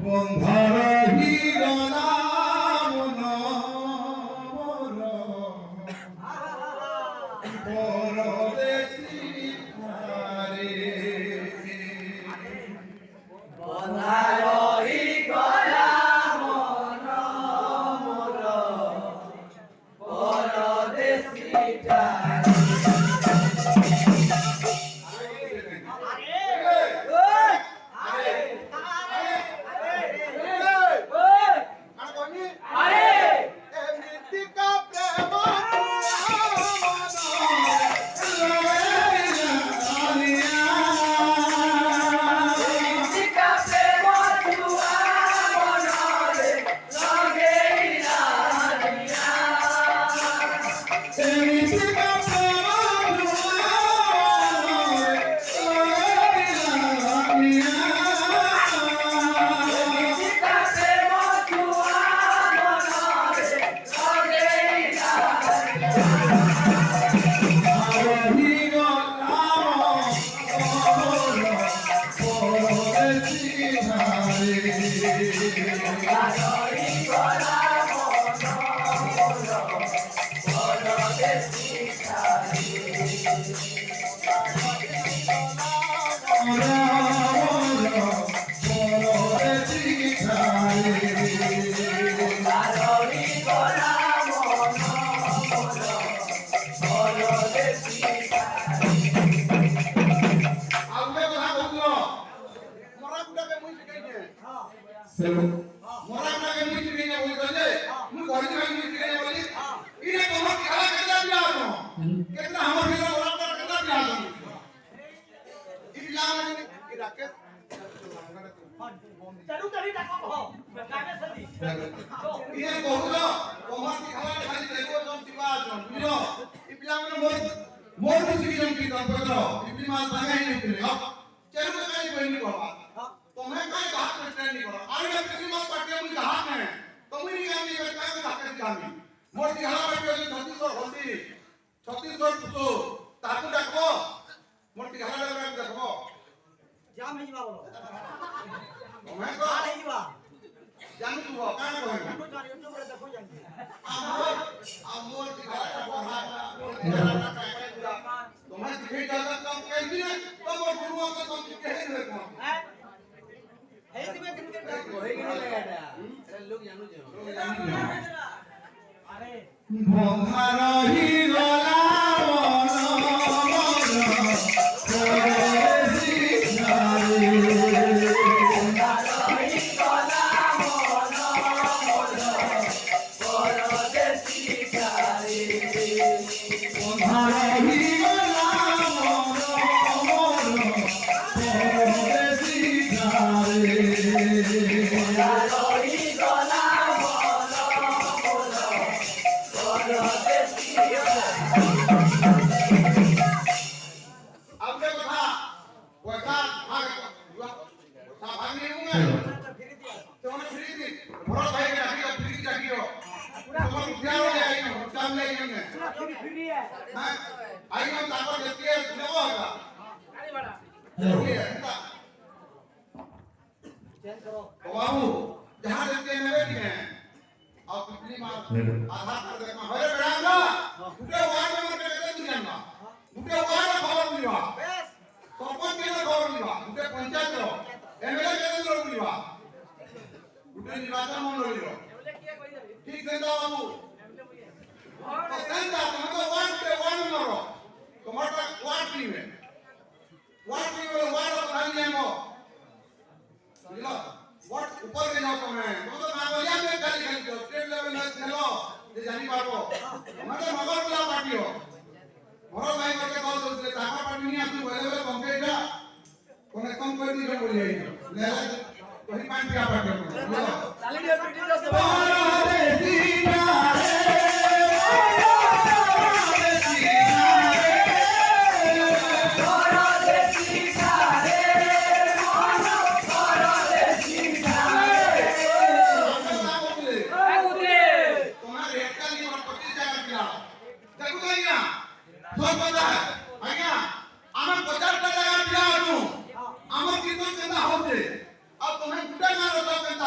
বন্ধার হিগলা মন পরদেশী ধারে বন্ধার হিগলা মন মোর পরদেশী ধারে বন্ধার হিগলা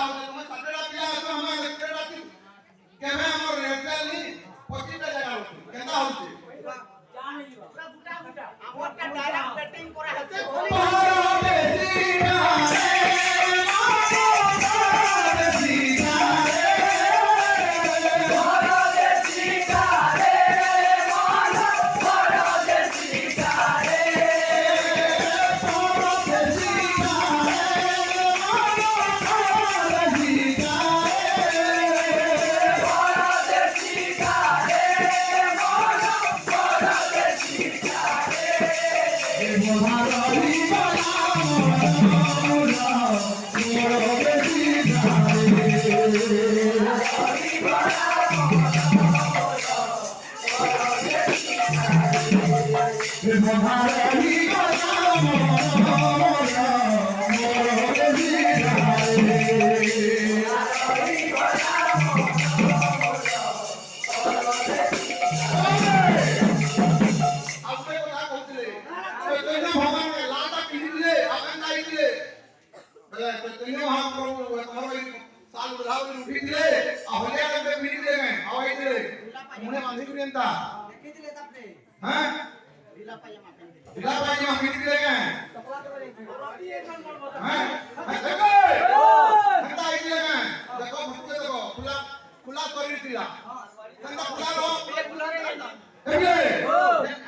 ହଉଛି ତମେ ସାତଟା ପିଲା ଅଛ ଆମେ କେତେଟା କେବେ ଆମର ରେଜଲ୍ଟ 25ଟା ଜାଗା ହଉଛି କେନ୍ତା ହଉଛି ଆମରଟା ଡାଇରେକ୍ଟ ବେଟିଂ କରା ହେତେ ଭଲି ଦେଖିଥିଲେ ତାପରେ ଢିଲା ପାଇଜାମା ପିନ୍ଧିଥିଲେ खुला शरीर दिला कंदा खुला रो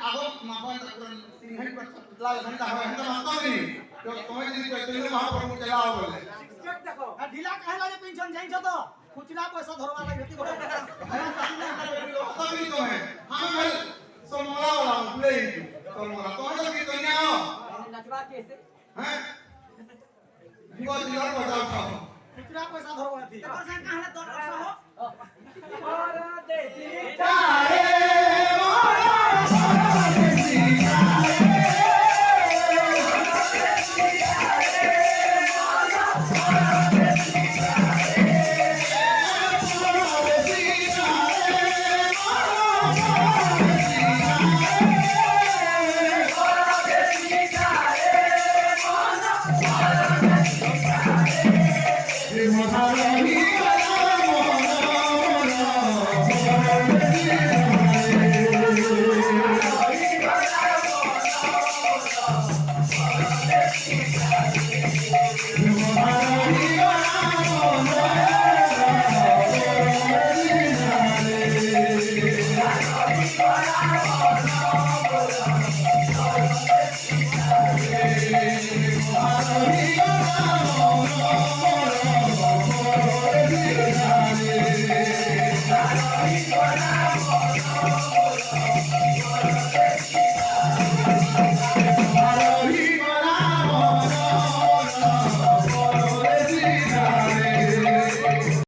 आगो मापन सिंहन पर लाल घंटा है हम मानता नहीं तो तुम्हें जी चैतन्य महाप्रभु चला बोले देखो ढिला कहला जे पेंशन जाई छ तो खुचरा पैसा धरवा लाग हेती गोटा तभी तो है हम भल सोमला वाला प्ले सोमला तो है कि दुनिया नचवा कैसे हैं जीवा दिला बजाओ था खुचरा पैसा धरवा थी तोर संग कहले 200 हो मोरा देसी तारे मोरा देसी Hare